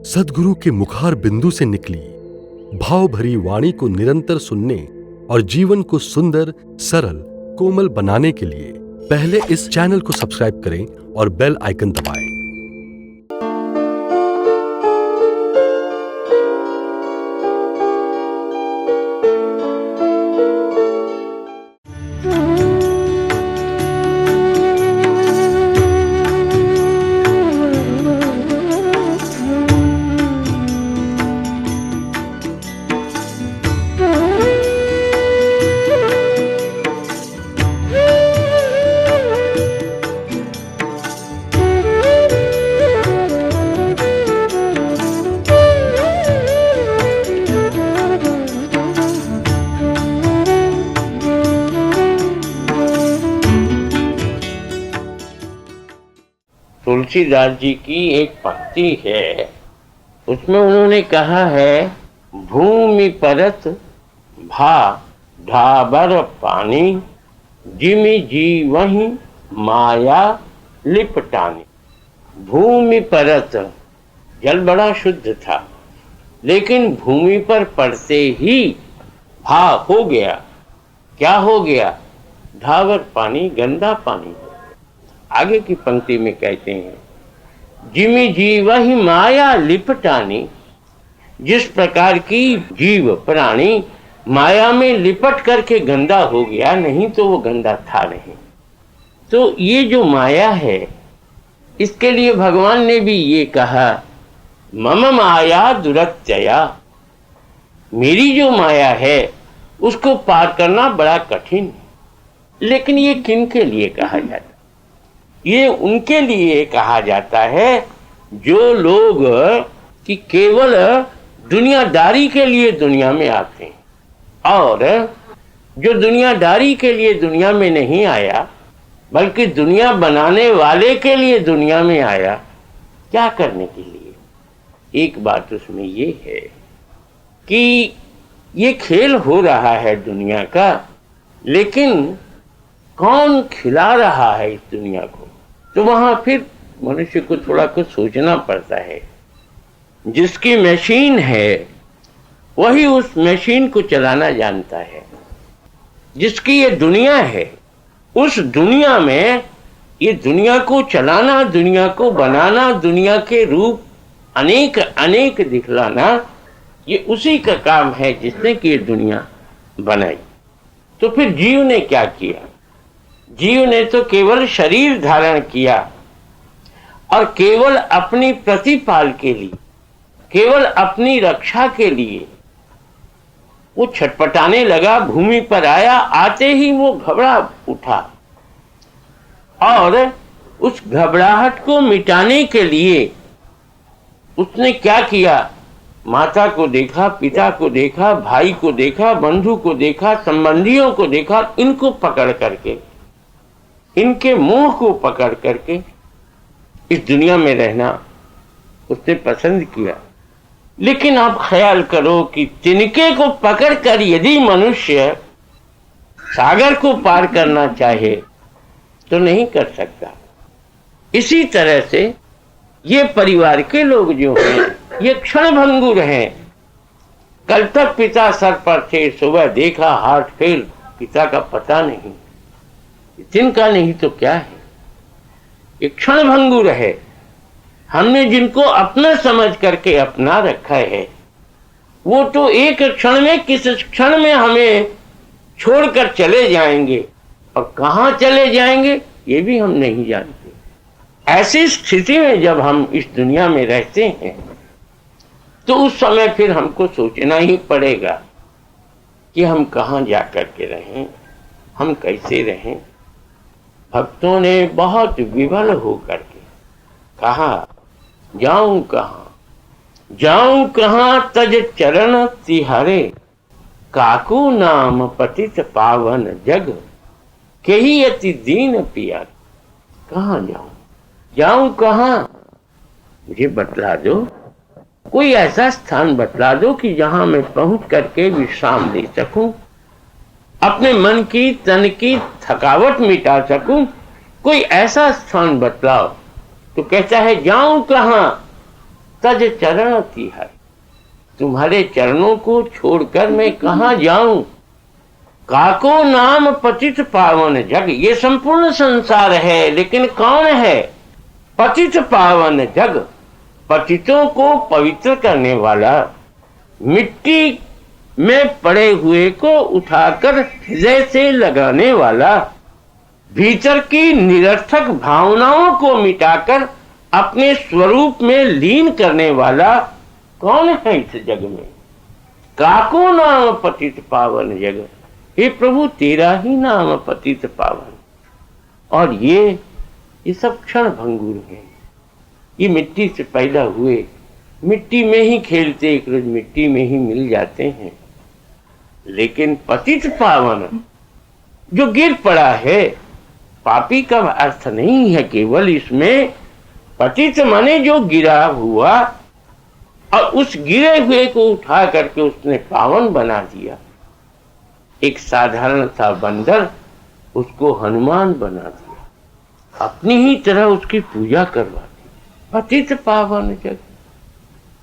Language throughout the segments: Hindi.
सद्गुरु के मुखार बिंदु से निकली भाव भरी वाणी को निरंतर सुनने और जीवन को सुंदर, सरल, कोमल बनाने के लिए पहले इस चैनल को सब्सक्राइब करें और बेल आइकन दबाएं। तुलसीदास जी की एक पंक्ति है, उसमें उन्होंने कहा है, भूमि परत भा ढाबर पानी, जिमि जीवहि माया लिपटानी। भूमि परत, जल बड़ा शुद्ध था, लेकिन भूमि पर पड़ते ही भा हो गया। क्या हो गया? ढाबर पानी, गंदा पानी। आगे की पंक्ति में कहते हैं, जिमि जीवहि माया लिपटानी। जिस प्रकार की जीव प्राणी माया में लिपट करके गंदा हो गया, नहीं तो वो गंदा था नहीं। तो ये जो माया है, इसके लिए भगवान ने भी ये कहा, मम माया दुरत्यया। मेरी जो माया है उसको पार करना बड़ा कठिन है। लेकिन ये किन के लिए कहा जाता है? ये उनके लिए कहा जाता है जो लोग कि केवल दुनियादारी के लिए दुनिया में आते हैं, और जो दुनियादारी के लिए दुनिया में नहीं आया, बल्कि दुनिया बनाने वाले के लिए दुनिया में आया। क्या करने के लिए? एक बात उसमें ये है कि ये खेल हो रहा है दुनिया का, लेकिन कौन खिला रहा है इस दुनिया को? तो वहां फिर मनुष्य को थोड़ा कुछ सोचना पड़ता है। जिसकी मशीन है वही उस मशीन को चलाना जानता है। जिसकी ये दुनिया है, उस दुनिया में ये दुनिया को चलाना, दुनिया को बनाना, दुनिया के रूप अनेक अनेक दिखलाना, ये उसी का काम है जिसने कि ये दुनिया बनाई। तो फिर जीव ने क्या किया? जीव ने तो केवल शरीर धारण किया और केवल अपनी प्रतिपाल के लिए, केवल अपनी रक्षा के लिए वो छटपटाने लगा। भूमि पर आया, आते ही वो घबरा उठा और उस घबराहट को मिटाने के लिए उसने क्या किया? माता को देखा, पिता को देखा, भाई को देखा, बंधु को देखा, संबंधियों को देखा। इनको पकड़ करके, इनके मुंह को पकड़ करके इस दुनिया में रहना उसने पसंद किया। लेकिन आप ख्याल करो कि तिनके को पकड़कर यदि मनुष्य सागर को पार करना चाहे तो नहीं कर सकता। इसी तरह से ये परिवार के लोग जो हैं, ये क्षणभंगुर हैं। कल तक पिता सर पर थे, सुबह देखा हार्ट फेल, पिता का पता नहीं। जिनका नहीं तो क्या है, एक क्षणभंगुर है। हमने जिनको अपना समझ करके अपना रखा है, वो तो एक क्षण में, किस क्षण में हमें छोड़कर चले जाएंगे, और कहां चले जाएंगे ये भी हम नहीं जानते। ऐसी स्थिति में जब हम इस दुनिया में रहते हैं, तो उस समय फिर हमको सोचना ही पड़ेगा कि हम कहां जाकर के रहें, हम कैसे रहें। भक्तों ने बहुत विवल होकर के कहा, जाऊं कहां तज चरण तिहारे, काकू नाम पतित पावन जग, केही अति दीन पिया। कहां जाऊं कहां? मुझे बतला दो, कोई ऐसा स्थान बतला दो कि जहां मैं पहुंच करके विश्राम ले सकूं, अपने मन की तन की थकावट मिटा सकूं। कोई ऐसा स्थान बतलाओ। तो कहता है, जाऊं कहां? तज चरण तिहारी, तुम्हारे चरणों को छोड़कर मैं कहां जाऊं। काको नाम पतित पावन जग, ये संपूर्ण संसार है, लेकिन कौन है? पतित पावन जग, पतितों को पवित्र करने वाला, मिट्टी में पड़े हुए को उठाकर हृदय से लगाने वाला, भीतर की निरर्थक भावनाओं को मिटाकर अपने स्वरूप में लीन करने वाला कौन है इस जग में? काको नाम पतित पावन जग, हे प्रभु तेरा ही नाम पतित पावन। और ये सब क्षण भंगुर है। ये मिट्टी से पैदा हुए, मिट्टी में ही खेलते, एक रोज मिट्टी में ही मिल जाते हैं। लेकिन पतित पावन जो गिर पड़ा है, पापी का अर्थ नहीं है केवल इसमें। पतित माने जो गिरा हुआ, और उस गिरे हुए को उठा करके उसने पावन बना दिया। एक साधारण सा बंदर, उसको हनुमान बना दिया, अपनी ही तरह उसकी पूजा करवा दी। पतित पावन जग,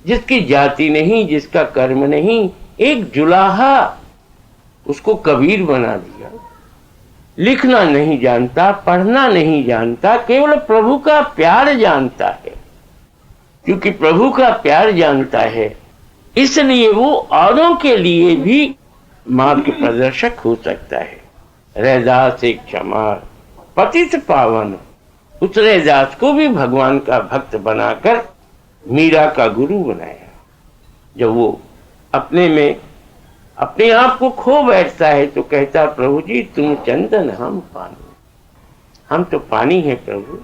जिसकी जाति नहीं, जिसका कर्म नहीं, एक जुलाहा, उसको कबीर बना दिया। लिखना नहीं जानता, पढ़ना नहीं जानता, केवल प्रभु का प्यार जानता है। क्योंकि प्रभु का प्यार जानता है, इसलिए वो औरों के लिए भी मार्ग प्रदर्शक हो सकता है। रैदास एक चमार पतित पावन, उस रैदास को भी भगवान का भक्त बनाकर मीरा का गुरु बनाया। जब वो अपने में अपने आप को खो बैठता है तो कहता, प्रभु जी तुम चंदन, हम पानी। हम तो पानी है प्रभु,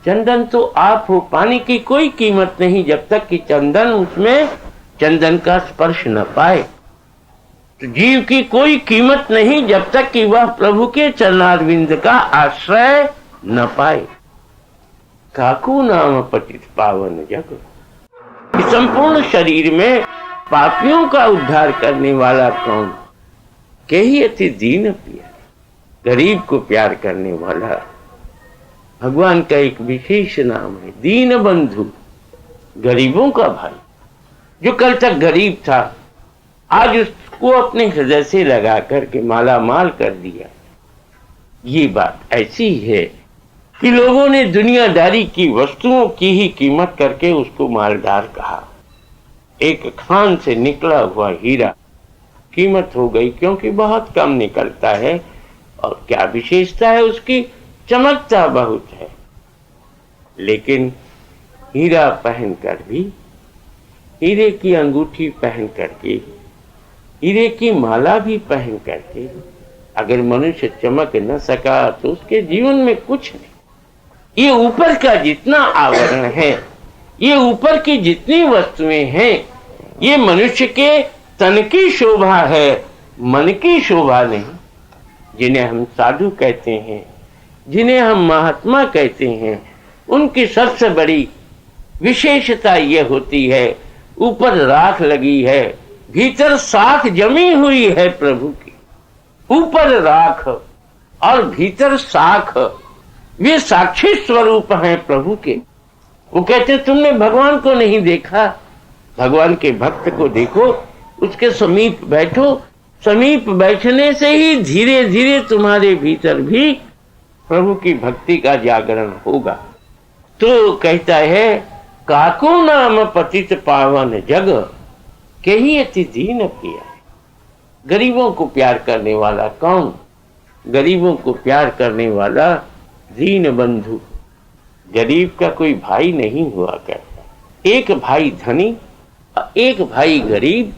चंदन तो आप हो। पानी की कोई कीमत नहीं जब तक कि चंदन उसमें चंदन का स्पर्श न पाए। तो जीव की कोई कीमत नहीं जब तक कि वह प्रभु के चरणारविंद का आश्रय न पाए। काकू नाम पतित पावन जग, इस संपूर्ण शरीर में पापियों का उद्धार करने वाला कौन? कही अति दीन प्यार, गरीब को प्यार करने वाला। भगवान का एक विशेष नाम है दीन बंधु, गरीबों का भाई। जो कल तक गरीब था, आज उसको अपने हृदय से लगा करके माला माल कर दिया। ये बात ऐसी है कि लोगों ने दुनियादारी की वस्तुओं की ही कीमत करके उसको मालदार कहा। एक खान से निकला हुआ हीरा कीमत हो गई, क्योंकि बहुत कम निकलता है। और क्या विशेषता है उसकी? चमकता बहुत है। लेकिन हीरा पहनकर भी, हीरे की अंगूठी पहन करके, हीरे की माला भी पहन करके अगर मनुष्य चमक न सका तो उसके जीवन में कुछ नहीं। ये ऊपर का जितना आवरण है, ये ऊपर की जितनी वस्तुएं हैं, ये मनुष्य के तन की शोभा है, मन की शोभा नहीं। जिन्हें हम साधु कहते हैं, जिन्हें हम महात्मा कहते हैं, उनकी सबसे बड़ी विशेषता ये होती है, ऊपर राख लगी है, भीतर साख जमी हुई है प्रभु की। ऊपर राख और भीतर साख, वे साक्षी स्वरूप हैं प्रभु के। वो कहते तुमने भगवान को नहीं देखा, भगवान के भक्त को देखो, उसके समीप बैठो। समीप बैठने से ही धीरे धीरे तुम्हारे भीतर भी प्रभु की भक्ति का जागरण होगा। तो कहता है, काको नाम पतित पावन जग, कही अति दीन प्रिया। गरीबों को प्यार करने वाला कौन? गरीबों को प्यार करने वाला दीन बंधु। गरीब का कोई भाई नहीं हुआ करता। एक भाई धनी, एक भाई गरीब।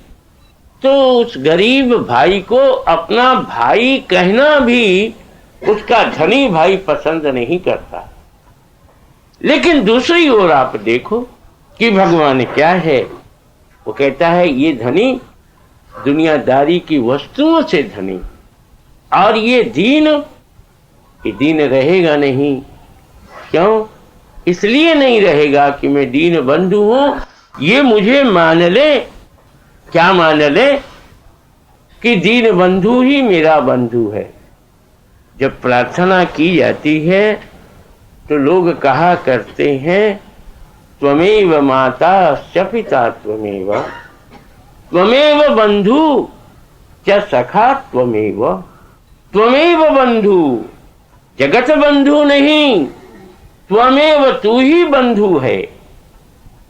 तो उस गरीब भाई को अपना भाई कहना भी उसका धनी भाई पसंद नहीं करता। लेकिन दूसरी ओर आप देखो कि भगवान क्या है। वो कहता है ये धनी दुनियादारी की वस्तुओं से धनी, और ये दीन रहेगा नहीं। क्यों? इसलिए नहीं रहेगा कि मैं दीन बंधु हूं, ये मुझे मान ले। क्या मान ले? कि दीन बंधु ही मेरा बंधु है। जब प्रार्थना की जाती है तो लोग कहा करते हैं त्वमेव माता च पिता त्वमेव, त्वमेव बंधु च सखा त्वमेव, त्वमेव बंधु, जगत बंधु नहीं, त्वमेव, तू ही बंधु है।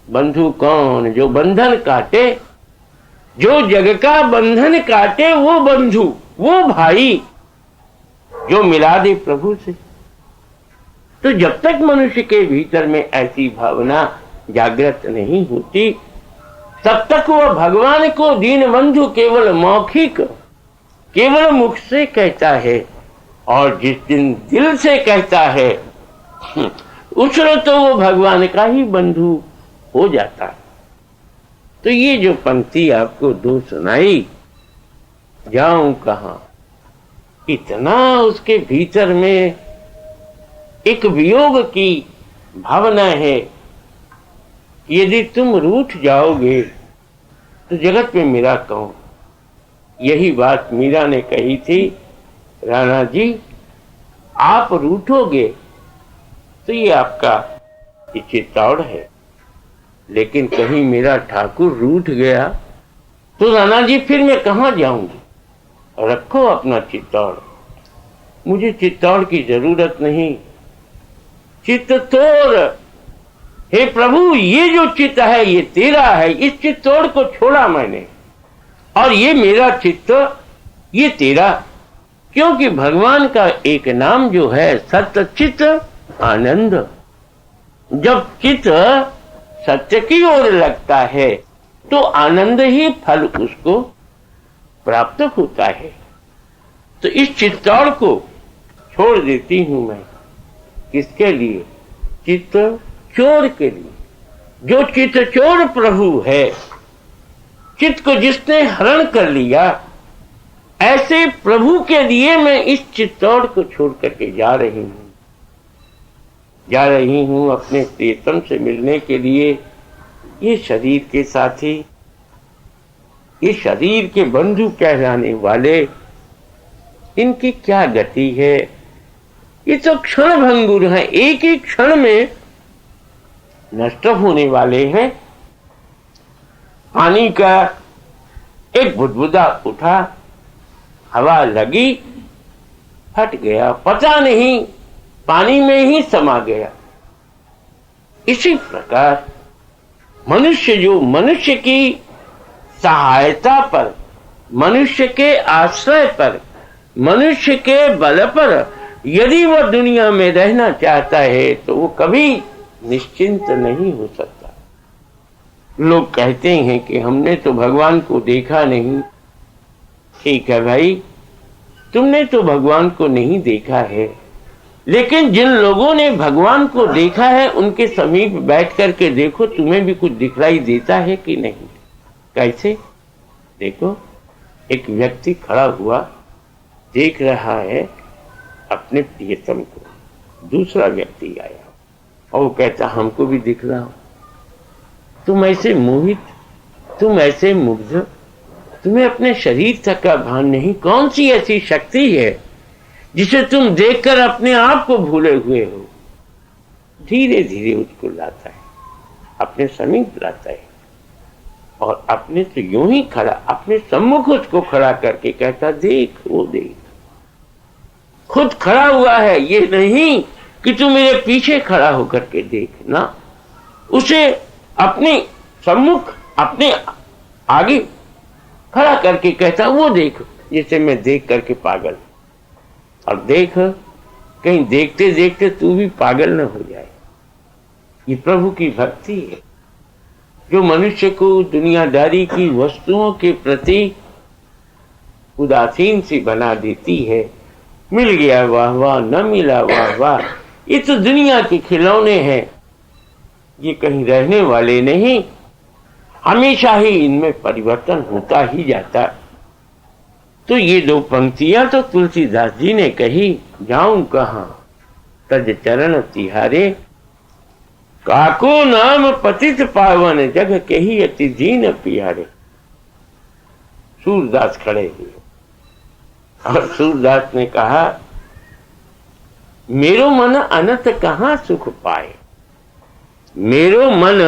बंधु कौन? जो बंधन काटे, जो जग का बंधन काटे, वो बंधु, वो भाई जो मिला दे प्रभु से। तो जब तक मनुष्य के भीतर में ऐसी भावना जागृत नहीं होती, तब तक वह भगवान को दीन बंधु केवल मौखिक, केवल मुख से कहता है, और जिस दिन दिल से कहता है उस दिन तो वो भगवान का ही बंधु हो जाता है। तो ये जो पंक्ति आपको दो सुनाई, जाऊं कहां, इतना उसके भीतर में एक वियोग की भावना है। यदि तुम रूठ जाओगे तो जगत में मेरा कौन? यही बात मीरा ने कही थी, राणा जी आप रूठोगे तो ये आपका चित्तौड़ है, लेकिन कहीं मेरा ठाकुर रूठ गया तो राणा जी फिर मैं कहां जाऊंगी? रखो अपना चित्तौड़, मुझे चित्तौड़ की जरूरत नहीं। चित्त तोड़, हे प्रभु ये जो चित्त है ये तेरा है, इस चित्तौड़ को छोड़ा मैंने, और ये मेरा चित्त ये तेरा। क्योंकि भगवान का एक नाम जो है सत्य चित्त आनंद। जब चित्त सत्य की ओर लगता है तो आनंद ही फल उसको प्राप्त होता है। तो इस चित्तौड़ को छोड़ देती हूं मैं, किसके लिए? चित्त चोर के लिए। जो चित्त चोर प्रभु है, चित्त को जिसने हरण कर लिया, ऐसे प्रभु के लिए मैं इस चित्तौड़ को छोड़ करके जा रही हूं अपने प्रियतम से मिलने के लिए। ये शरीर के साथी, ये शरीर के बंधु कहलाने वाले, इनकी क्या गति है? ये तो क्षण भंगुर हैं, एक ही क्षण में नष्ट होने वाले हैं। पानी का एक बुदबुदा उठा, हवा लगी, फट गया, पता नहीं पानी में ही समा गया। इसी प्रकार मनुष्य जो मनुष्य की सहायता पर, मनुष्य के आश्रय पर, मनुष्य के बल पर यदि वह दुनिया में रहना चाहता है तो वो कभी निश्चिंत नहीं हो सकता। लोग कहते हैं कि हमने तो भगवान को देखा नहीं। ठीक है भाई, तुमने तो भगवान को नहीं देखा है, लेकिन जिन लोगों ने भगवान को देखा है उनके समीप बैठ करके देखो, तुम्हें भी कुछ दिखलाई देता है कि नहीं? कैसे? देखो, एक व्यक्ति खड़ा हुआ देख रहा है अपने प्रियतम को, दूसरा व्यक्ति आया और वो कहता हमको भी दिख रहा हो। तुम ऐसे मोहित, तुम ऐसे मुग्ध, तुम्हें अपने शरीर तक का भान नहीं। कौन सी ऐसी शक्ति है जिसे तुम देखकर अपने आप को भूले हुए हो? धीरे धीरे उसको लाता है, अपने समीप लाता है, और अपने से यूं ही खड़ा, अपने सम्मुख उसको खड़ा करके कहता देख, वो देख। खुद खड़ा हुआ है, ये नहीं कि तू मेरे पीछे खड़ा होकर के देख ना, उसे अपने सम्मुख, अपने आगे खड़ा करके कहता वो देख, जिसे मैं देख करके पागल। और देख, कहीं देखते देखते तू भी पागल न हो जाए। ये प्रभु की भक्ति है जो मनुष्य को दुनियादारी की वस्तुओं के प्रति उदासीन सी बना देती है। मिल गया वाह वाह, न मिला वाह वाह, ये तो दुनिया के खिलौने हैं, ये कहीं रहने वाले नहीं। हमेशा ही इनमें परिवर्तन होता ही जाता। तो ये दो पंक्तियां तो तुलसीदास जी ने कही, जाऊं कहां तज चरण तिहारे, काको नाम पतित पावन, जग के ही अति दीन प्यारे। सूरदास खड़े हुए और सूरदास ने कहा, मेरो मन अनंत कहां सुख पाए। मेरो मन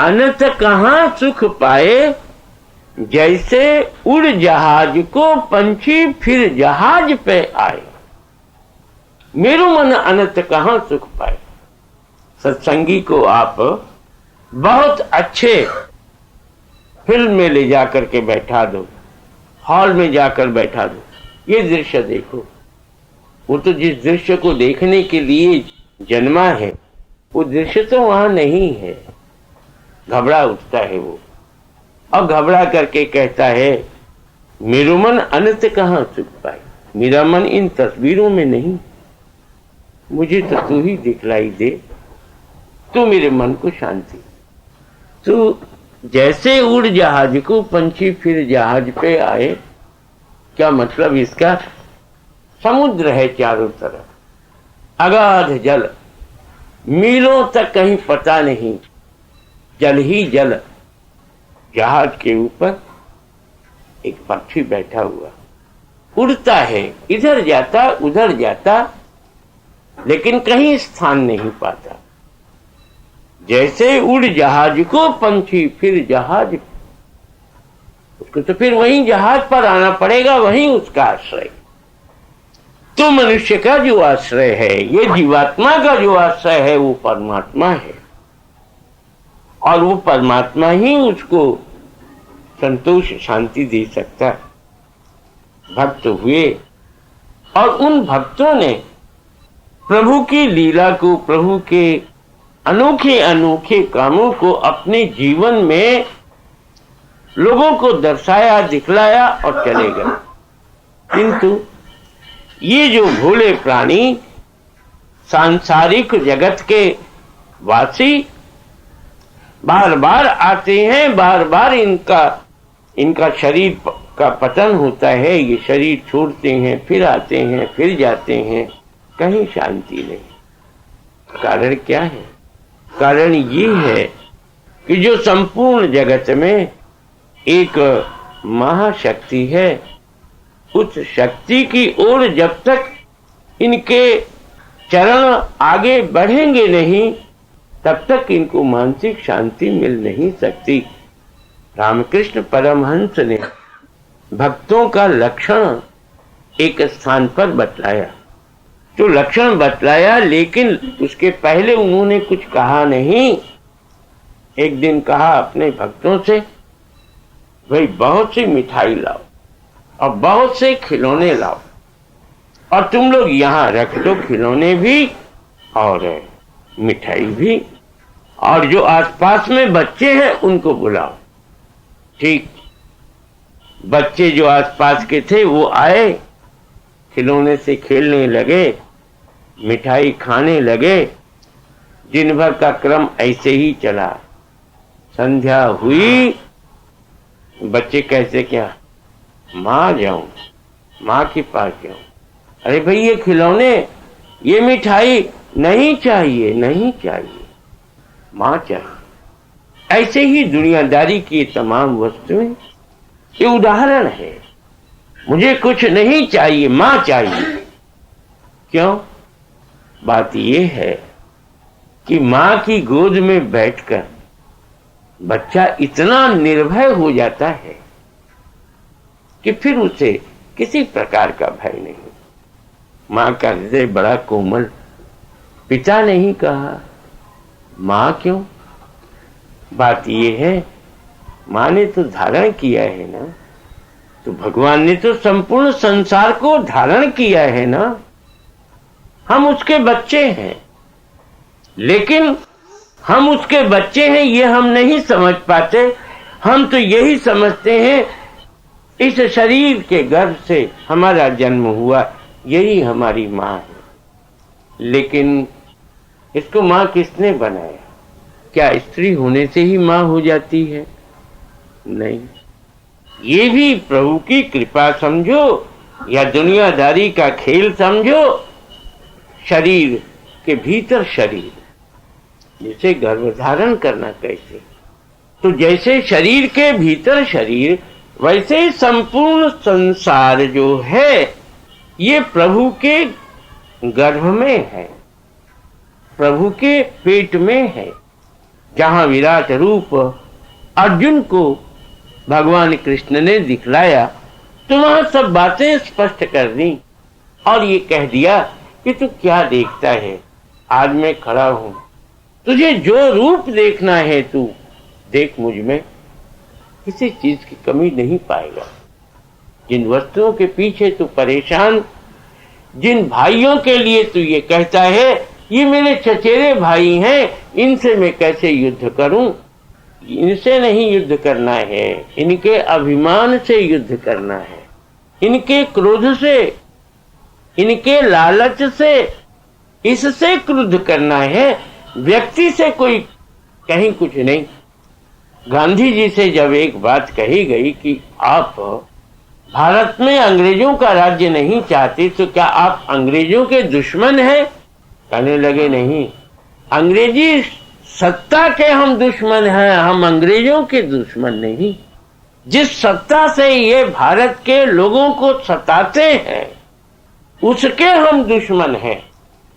अनंत कहाँ सुख पाए, जैसे उड़ जहाज को पंछी फिर जहाज पे आए। मेरो मन अनंत कहाँ सुख पाए। सत्संगी को आप बहुत अच्छे फिल्म में ले जाकर के बैठा दो, हॉल में जाकर बैठा दो, ये दृश्य देखो। वो तो जिस दृश्य को देखने के लिए जन्मा है वो दृश्य तो वहां नहीं है। घबरा उठता है वो और घबरा करके कहता है मेरो मन अनंत कहाँ सुख पाए। मेरा मन इन तस्वीरों में नहीं, मुझे तो तू ही दिखलाई दे, तू मेरे मन को शांति। तू जैसे उड़ जहाज को पंछी फिर जहाज पे आए। क्या मतलब इसका? समुद्र है चारों तरफ, अगाध जल, मीलों तक कहीं पता नहीं, जल ही जल। जहाज के ऊपर एक पक्षी बैठा हुआ उड़ता है, इधर जाता उधर जाता, लेकिन कहीं स्थान नहीं पाता। जैसे उड़ जहाज को पंछी फिर जहाज, उसको तो फिर वहीं जहाज पर आना पड़ेगा, वहीं उसका आश्रय। तो मनुष्य का जो आश्रय है, ये जीवात्मा का जो आश्रय है, वो परमात्मा है। और वो परमात्मा ही उसको संतोष शांति दे सकता है। भक्त हुए और उन भक्तों ने प्रभु की लीला को, प्रभु के अनोखे अनोखे कामों को अपने जीवन में लोगों को दर्शाया, दिखलाया और चले गए। किंतु ये जो भोले प्राणी सांसारिक जगत के वासी बार बार आते हैं, बार बार इनका शरीर का पतन होता है, ये शरीर छोड़ते हैं, फिर आते हैं, फिर जाते हैं, कहीं शांति नहीं। कारण क्या है? कारण ये है कि जो संपूर्ण जगत में एक महाशक्ति है, उस शक्ति की ओर जब तक इनके चरण आगे बढ़ेंगे नहीं, तब तक इनको मानसिक शांति मिल नहीं सकती। रामकृष्ण परमहंस ने भक्तों का लक्षण एक स्थान पर बतलाया, तो लक्षण बतलाया, लेकिन उसके पहले उन्होंने कुछ कहा नहीं। एक दिन कहा अपने भक्तों से, भाई बहुत सी मिठाई लाओ और बहुत से खिलौने लाओ, और तुम लोग यहाँ रख दो खिलौने भी और मिठाई भी, और जो आसपास में बच्चे हैं उनको बुलाओ। ठीक, बच्चे जो आसपास के थे वो आए, खिलौने से खेलने लगे, मिठाई खाने लगे। दिन भर का क्रम ऐसे ही चला। संध्या हुई, बच्चे कैसे, क्या माँ जाऊं, माँ के पास जाऊं। अरे भाई ये खिलौने, ये मिठाई नहीं चाहिए, नहीं चाहिए, माँ चाहिए। ऐसे ही दुनियादारी की तमाम वस्तुएं, ये उदाहरण है। मुझे कुछ नहीं चाहिए, माँ चाहिए। क्यों? बात ये है कि माँ की गोद में बैठकर बच्चा इतना निर्भय हो जाता है कि फिर उसे किसी प्रकार का भय नहीं। माँ का हृदय बड़ा कोमल। पिता नहीं कहा, माँ क्यों? बात ये है, माँ ने तो धारण किया है ना, तो भगवान ने तो संपूर्ण संसार को धारण किया है ना। हम उसके बच्चे हैं, लेकिन हम उसके बच्चे हैं ये हम नहीं समझ पाते। हम तो यही समझते हैं इस शरीर के गर्भ से हमारा जन्म हुआ, यही हमारी माँ है। लेकिन इसको माँ किसने बनाया? क्या स्त्री होने से ही माँ हो जाती है? नहीं। ये भी प्रभु की कृपा समझो या दुनियादारी का खेल समझो। शरीर के भीतर शरीर, जैसे गर्भधारण करना कैसे, तो जैसे शरीर के भीतर शरीर, वैसे संपूर्ण संसार जो है ये प्रभु के गर्भ में है, प्रभु के पेट में है। जहां विराट रूप अर्जुन को भगवान कृष्ण ने दिखलाया, तो वहां सब बातें स्पष्ट कर दी और ये कह दिया कि तू क्या देखता है, आज मैं खड़ा हूं, तुझे जो रूप देखना है तू देख, मुझ में किसी चीज की कमी नहीं पाएगा। जिन वस्तुओं के पीछे तू परेशान, जिन भाइयों के लिए तू ये कहता है ये मेरे चचेरे भाई हैं, इनसे मैं कैसे युद्ध करूं, इनसे नहीं युद्ध करना है, इनके अभिमान से युद्ध करना है, इनके क्रोध से, इनके लालच से, इससे क्रुद्ध करना है, व्यक्ति से कोई कहीं कुछ नहीं। गांधी जी से जब एक बात कही गई कि आप भारत में अंग्रेजों का राज्य नहीं चाहते, तो क्या आप अंग्रेजों के दुश्मन हैं? कहने लगे नहीं, अंग्रेजी सत्ता के हम दुश्मन हैं, हम अंग्रेजों के दुश्मन नहीं। जिस सत्ता से ये भारत के लोगों को सताते हैं उसके हम दुश्मन हैं,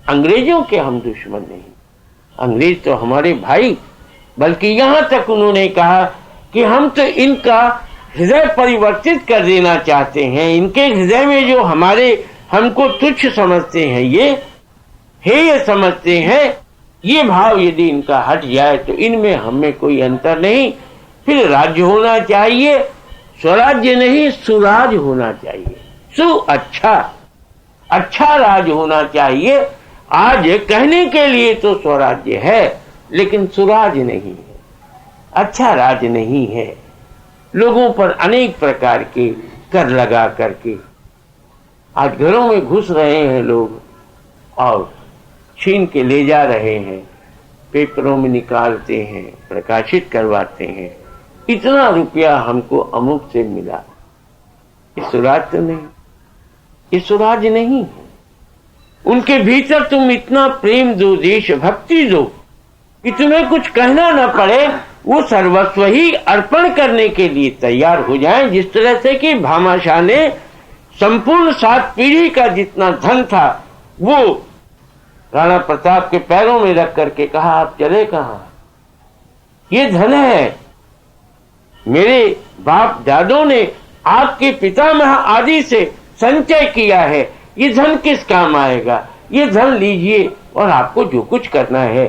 अंग्रेजों के हम दुश्मन नहीं। अंग्रेज तो हमारे भाई, बल्कि यहां तक उन्होंने कहा कि हम तो इनका हृदय परिवर्तित कर देना चाहते हैं, इनके हृदय में जो हमको तुच्छ समझते हैं, ये हेय समझते हैं, ये भाव यदि इनका हट जाए तो इनमें हमें कोई अंतर नहीं। फिर राज्य होना चाहिए, स्वराज्य नहीं सुराज होना चाहिए, अच्छा राज होना चाहिए। आज कहने के लिए तो स्वराज्य है, लेकिन सुराज नहीं है, अच्छा राज नहीं है। लोगों पर अनेक प्रकार के कर लगा करके आज घरों में घुस रहे हैं लोग और छीन के ले जा रहे हैं, पेपरों में निकालते हैं, प्रकाशित करवाते हैं, इतना रुपया हमको अमुक से मिला। ये सुराज तो नहीं, ये सुराज नहीं है। उनके भीतर तुम इतना प्रेम दो, देशभक्ति दो कि तुम्हें कुछ कहना न पड़े, वो सर्वस्व ही अर्पण करने के लिए तैयार हो जाएं। जिस तरह से कि भामाशाह ने संपूर्ण 7 पीढ़ी का जितना धन था वो राणा प्रताप के पैरों में रख करके कहा, आप चले कहां, ये धन है, मेरे बाप दादों ने आपके पितामह आदि से संचय किया है, ये धन किस काम आएगा, ये धन लीजिए और आपको जो कुछ करना है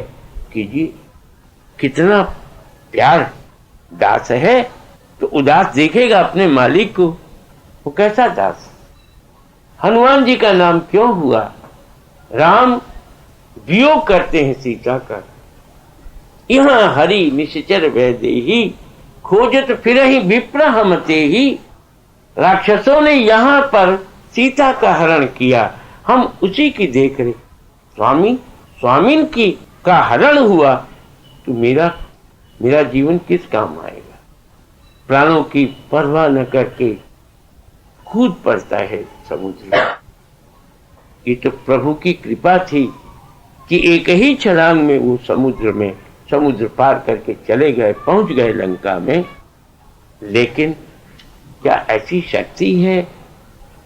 कीजिए। कितना प्यार दास है तो उदास देखेगा अपने मालिक को, वो कैसा दास। हनुमान जी का नाम क्यों हुआ? राम वियोग करते हैं सीता का, यहाँ हरि निश्चर वैदेही, खोजत फिरहि विप्र हमते ही। राक्षसों ने यहाँ पर सीता का हरण किया, हम उसी की देख रहे। स्वामीन की का हरण हुआ तो मेरा जीवन किस काम आएगा। प्राणों की परवाह न करके कूद पड़ता है समुद्र। ये तो प्रभु की कृपा थी कि एक ही छलांग में वो समुद्र पार करके चले गए, पहुंच गए लंका में। लेकिन क्या ऐसी शक्ति है?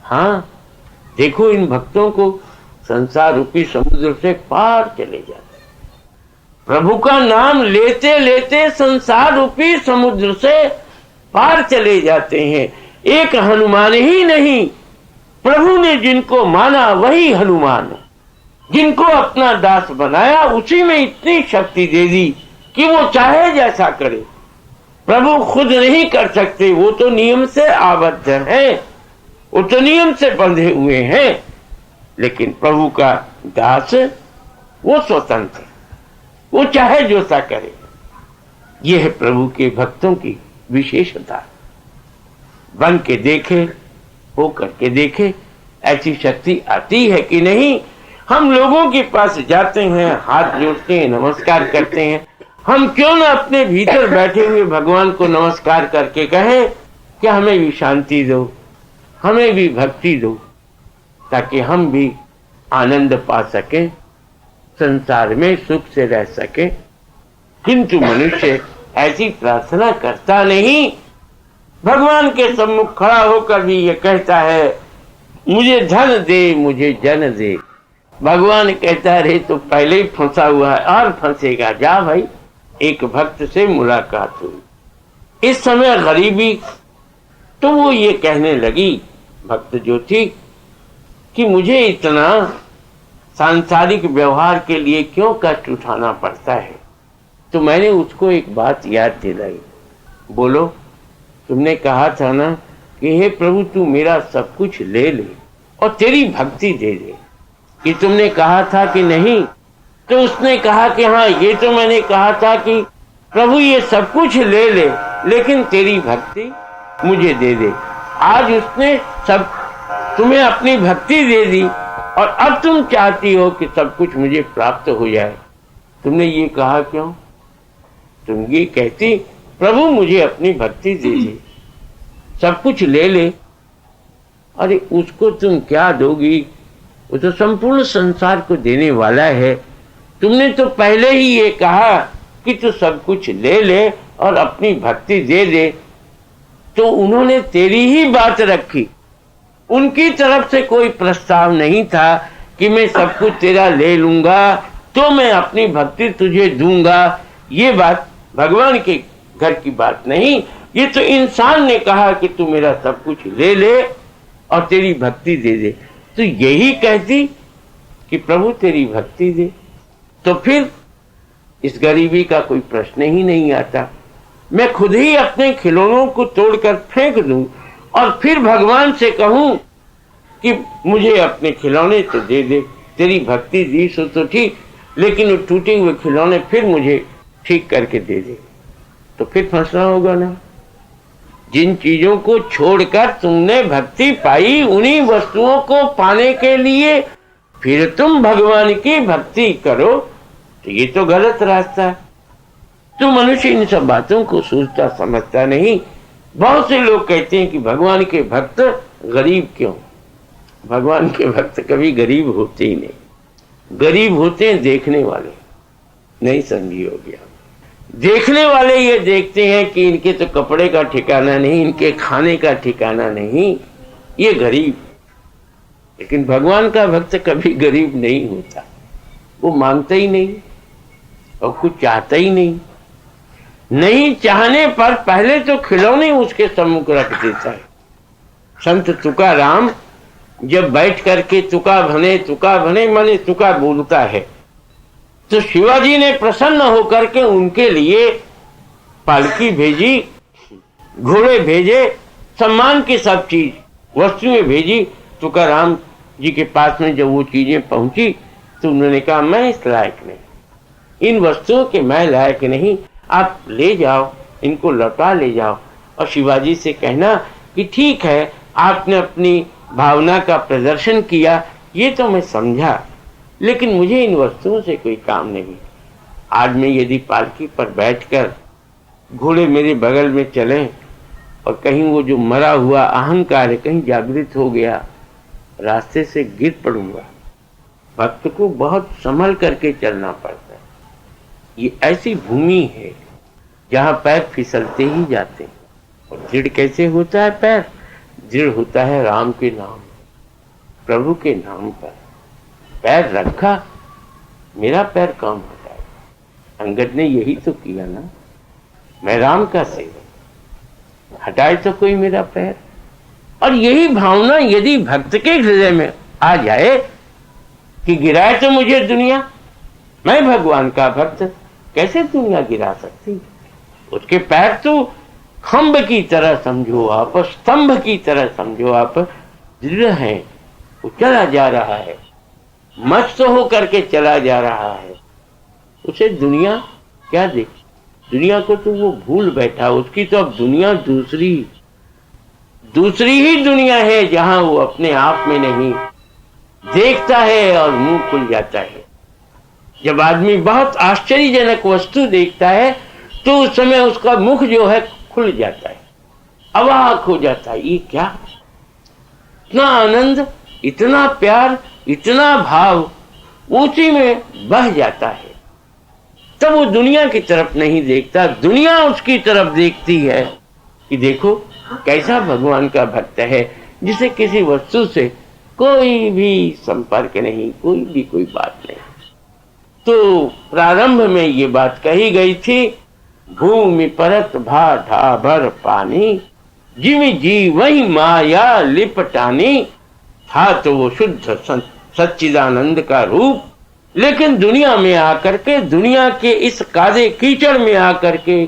हाँ, देखो इन भक्तों को संसार रूपी समुद्र से पार चले जाते, प्रभु का नाम लेते लेते संसार रूपी समुद्र से पार चले जाते हैं। एक हनुमान ही नहीं, प्रभु ने जिनको माना वही हनुमान, जिनको अपना दास बनाया उसी में इतनी शक्ति दे दी कि वो चाहे जैसा करे। प्रभु खुद नहीं कर सकते, वो तो नियम से आबद्ध है, वो तो नियम से बंधे हुए हैं। लेकिन प्रभु का दास वो स्वतंत्र, वो चाहे जो सा करे। यह है प्रभु के भक्तों की विशेषता। बन के देखे, हो करके देखे, ऐसी शक्ति आती है कि नहीं। हम लोगों के पास जाते हैं, हाथ जोड़ते हैं, नमस्कार करते हैं। हम क्यों ना अपने भीतर बैठे हुए भगवान को नमस्कार करके कहें कि हमें भी शांति दो, हमें भी भक्ति दो, ताकि हम भी आनंद पा सकें, संसार में सुख से रह सके। किंतु मनुष्य ऐसी प्रार्थना करता नहीं। भगवान के सम्मुख खड़ा होकर भी ये कहता है, मुझे धन दे, मुझे जन दे। भगवान कहता है, तो पहले ही फंसा हुआ है और फंसेगा, जा भाई एक भक्त से मुलाकात हुई। इस समय गरीबी, तो वो ये कहने लगी, भक्त जो थी, कि मुझे इतना सांसारिक व्यवहार के लिए क्यों कष्ट उठाना पड़ता है। तो मैंने उसको एक बात याद दिलाई। बोलो, तुमने कहा था ना कि हे प्रभु तू मेरा सब कुछ ले ले और तेरी भक्ति दे दे, ये तुमने कहा था कि नहीं? तो उसने कहा कि हाँ, ये तो मैंने कहा था कि प्रभु ये सब कुछ ले ले, लेकिन तेरी भक्ति मुझे दे दे। आज उसने सब तुम्हें अपनी भक्ति दे दी और अब तुम चाहती हो कि सब कुछ मुझे प्राप्त हो जाए। तुमने ये कहा क्यों? तुम ये कहती प्रभु मुझे अपनी भक्ति दे दे, सब कुछ ले ले। अरे उसको तुम क्या दोगी? वो तो संपूर्ण संसार को देने वाला है। तुमने तो पहले ही ये कहा कि तू सब कुछ ले ले और अपनी भक्ति दे दे। तो उन्होंने तेरी ही बात रखी, उनकी तरफ से कोई प्रस्ताव नहीं था कि मैं सब कुछ तेरा ले लूंगा तो मैं अपनी भक्ति तुझे दूंगा। ये बात भगवान के घर की बात नहीं, ये तो इंसान ने कहा कि तू मेरा सब कुछ ले ले और तेरी भक्ति दे दे। तो यही कहती कि प्रभु तेरी भक्ति दे, तो फिर इस गरीबी का कोई प्रश्न ही नहीं आता। मैं खुद ही अपने खिलौनों को तोड़कर फेंक दूं और फिर भगवान से कहूं कि मुझे अपने खिलौने तो दे दे, तेरी भक्ति दी सो तो ठीक, लेकिन वो टूटे हुए खिलौने फिर मुझे ठीक करके दे दे, तो फिर फंसना होगा ना। जिन चीजों को छोड़कर तुमने भक्ति पाई, उन्हीं वस्तुओं को पाने के लिए फिर तुम भगवान की भक्ति करो, तो ये तो गलत रास्ता है। तो मनुष्य इन सब बातों को सोचता समझता नहीं। बहुत से लोग कहते हैं कि भगवान के भक्त गरीब क्यों? भगवान के भक्त कभी गरीब होते ही नहीं। गरीब होते हैं देखने वाले, नहीं समझी होगी आप। देखने वाले ये देखते हैं कि इनके तो कपड़े का ठिकाना नहीं, इनके खाने का ठिकाना नहीं, ये गरीब। लेकिन भगवान का भक्त कभी गरीब नहीं होता। वो मांगता ही नहीं और कुछ चाहता ही नहीं। नहीं चाहने पर पहले तो खिलौने उसके सम्मुख रख देता है। संत तुकाराम जब बैठ करके तुका भने माने तुका बोलता है, तो शिवाजी ने प्रसन्न होकर के उनके लिए पालकी भेजी, घोड़े भेजे, सम्मान की सब चीज वस्तुएं भेजी। तुकाराम जी के पास में जब वो चीजें पहुंची तो उन्होंने कहा मैं इस लायक नहीं, इन वस्तुओं के मैं लायक नहीं, आप ले जाओ, इनको लौटा ले जाओ। और शिवाजी से कहना कि ठीक है, आपने अपनी भावना का प्रदर्शन किया, ये तो मैं समझा, लेकिन मुझे इन वस्तुओं से कोई काम नहीं। आज मैं यदि पालकी पर बैठकर घोड़े मेरे बगल में चले और कहीं वो जो मरा हुआ अहंकार है कहीं जागृत हो गया, रास्ते से गिर पड़ूंगा। भक्त को बहुत संभल करके चलना पड़ता है। ये ऐसी भूमि है जहाँ पैर फिसलते ही जाते हैं। और दृढ़ कैसे होता है पैर? दृढ़ होता है राम के नाम, प्रभु के नाम पर। पैर रखा, मेरा पैर काम हो जाएगा। अंगद ने यही तो किया ना, मैं राम का सेवक, हटाए तो कोई मेरा पैर। और यही भावना यदि भक्त के हृदय में आ जाए कि गिराए तो मुझे दुनिया, मैं भगवान का भक्त, कैसे दुनिया गिरा सकती? उसके पैर तो खंभ की तरह समझो आप, स्तंभ की तरह समझो आप, दृढ़ है। वो चला जा रहा है, मस्त होकर के चला जा रहा है। उसे दुनिया क्या देखे? दुनिया को तो वो भूल बैठा। उसकी तो अब दुनिया दूसरी ही दुनिया है, जहां वो अपने आप में नहीं देखता है और मुंह खुल जाता है। जब आदमी बहुत आश्चर्यजनक वस्तु देखता है तो उस समय उसका मुख जो है खुल जाता है, अवाक हो जाता है। ये क्या? इतना आनंद, इतना प्यार, इतना भाव उसी में बह जाता है। तब वो दुनिया की तरफ नहीं देखता, दुनिया उसकी तरफ देखती है कि देखो कैसा भगवान का भक्त है, जिसे किसी वस्तु से कोई भी संपर्क नहीं, कोई बात नहीं। तो प्रारंभ में ये बात कही गई थी, भूमि परत भा ढाबर पानी, जिमि जी वही माया लिपटानी। था तो वो शुद्ध सच्चिदानंद का रूप, लेकिन दुनिया में आकर के, दुनिया के इस कादे कीचड़ में आकर के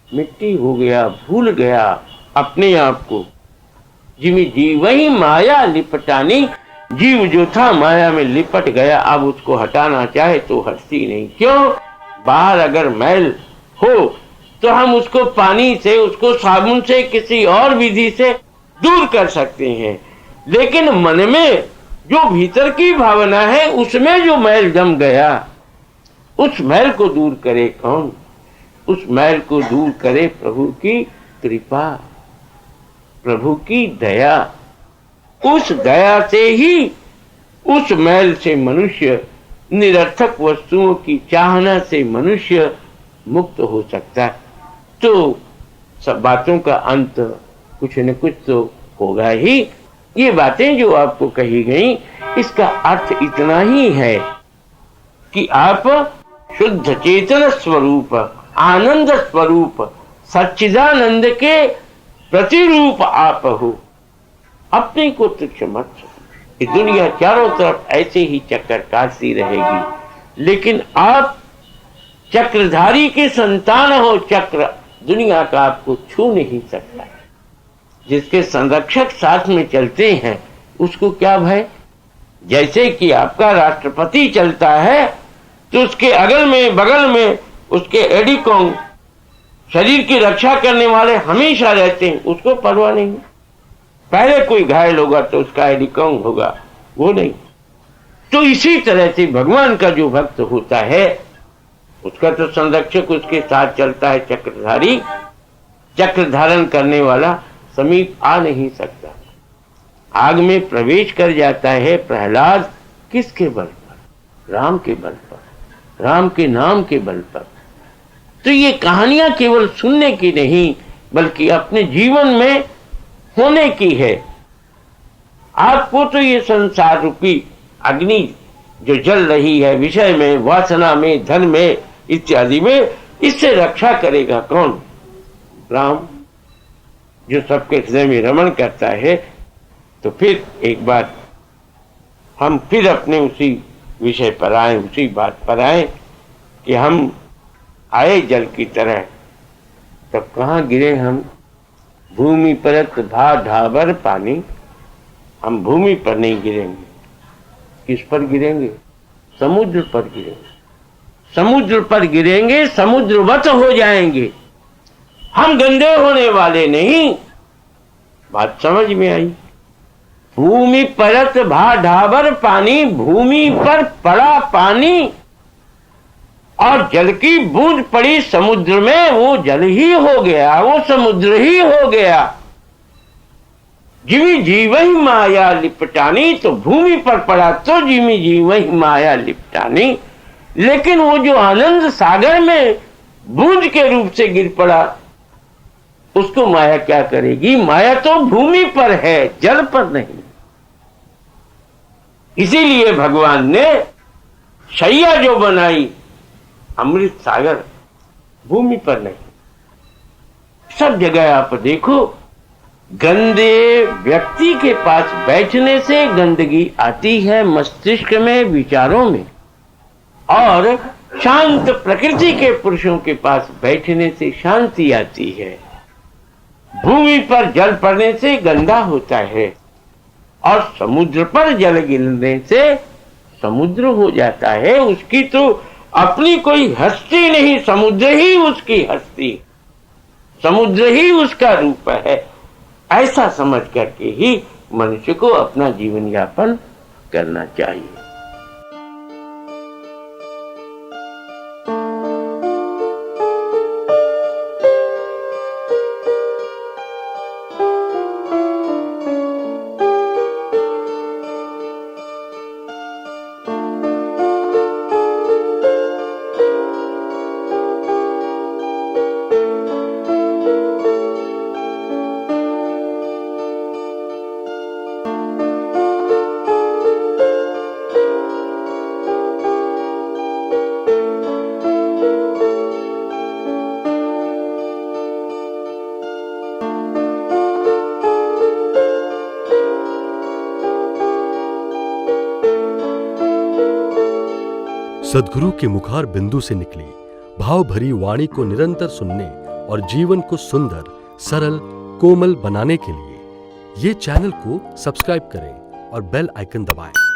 मिट्टी हो गया, भूल गया अपने आप को। जिमि जी वही माया लिपटानी, जीव जो था माया में लिपट गया, अब उसको हटाना चाहे तो हटती नहीं। क्यों? बाहर अगर मैल हो तो हम उसको पानी से, उसको साबुन से, किसी और विधि से दूर कर सकते हैं, लेकिन मन में जो भीतर की भावना है उसमें जो मैल जम गया, उस मैल को दूर करे कौन? उस मैल को दूर करे प्रभु की कृपा, प्रभु की दया। उस दया से ही, उस मैल से मनुष्य, निरर्थक वस्तुओं की चाहना से मनुष्य मुक्त हो सकता है। तो सब बातों का अंत कुछ न कुछ तो होगा ही। ये बातें जो आपको कही गई, इसका अर्थ इतना ही है कि आप शुद्ध चेतन स्वरूप, आनंद स्वरूप, सच्चिदानंद के प्रतिरूप आप हो। अपने को तुच्छ मत समझो। ये दुनिया चारों तरफ ऐसे ही चक्कर काटती रहेगी, लेकिन आप चक्रधारी के संतान हो। चक्र दुनिया का आपको छू नहीं सकता। जिसके संरक्षक साथ में चलते हैं उसको क्या भय? जैसे कि आपका राष्ट्रपति चलता है तो उसके अगल में बगल में उसके एडिकोंग, शरीर की रक्षा करने वाले हमेशा रहते हैं, उसको परवाह नहीं। पहले कोई घायल होगा तो उसका एडिकोंग होगा, वो नहीं। तो इसी तरह से भगवान का जो भक्त होता है उसका तो संरक्षक उसके साथ चलता है, चक्रधारी। चक्र धारण करने वाला समीप आ नहीं सकता। आग में प्रवेश कर जाता है प्रहलाद, किसके बल पर? राम के बल पर, राम के नाम के बल पर। तो ये कहानियां केवल सुनने की नहीं, बल्कि अपने जीवन में होने की है। आपको तो ये संसार रूपी अग्नि जो जल रही है विषय में, वासना में, धन में इत्यादि में, इससे रक्षा करेगा कौन? राम, जो सबके हृदय में रमण करता है। तो फिर एक बार हम फिर अपने उसी विषय पर आए, उसी बात पर आए कि हम आए जल की तरह, तब कहाँ गिरे हम? भूमि परत भा ढाबर पानी। हम भूमि पर नहीं गिरेंगे। किस पर गिरेंगे? समुद्र पर गिरेंगे। समुद्र पर गिरेंगे, समुद्रवत हो जाएंगे। हम गंदे होने वाले नहीं। बात समझ में आई? भूमि परत भा ढाबर पानी, भूमि पर पड़ा पानी और जल की बूंद पड़ी समुद्र में, वो जल ही हो गया, वो समुद्र ही हो गया। जिमी जीव ही माया लिपटानी, तो भूमि पर पड़ा तो जिमी जीव ही माया लिपटानी। लेकिन वो जो आनंद सागर में बूंद के रूप से गिर पड़ा, उसको माया क्या करेगी? माया तो भूमि पर है, जल पर नहीं। इसीलिए भगवान ने शैया जो बनाई, अमृत सागर, भूमि पर नहीं। सब जगह आप देखो, गंदे व्यक्ति के पास बैठने से गंदगी आती है मस्तिष्क में, विचारों में, और शांत प्रकृति के पुरुषों के पास बैठने से शांति आती है। भूमि पर जल पड़ने से गंदा होता है, और समुद्र पर जल गिरने से समुद्र हो जाता है। उसकी तो अपनी कोई हस्ती नहीं, समुद्र ही उसकी हस्ती, समुद्र ही उसका रूप है। ऐसा समझ करके ही मनुष्य को अपना जीवन यापन करना चाहिए। सद्गुरु के मुखार बिंदु से निकली भाव भरी वाणी को निरंतर सुनने और जीवन को सुंदर, सरल, कोमल बनाने के लिए ये चैनल को सब्सक्राइब करें और बेल आइकन दबाएं।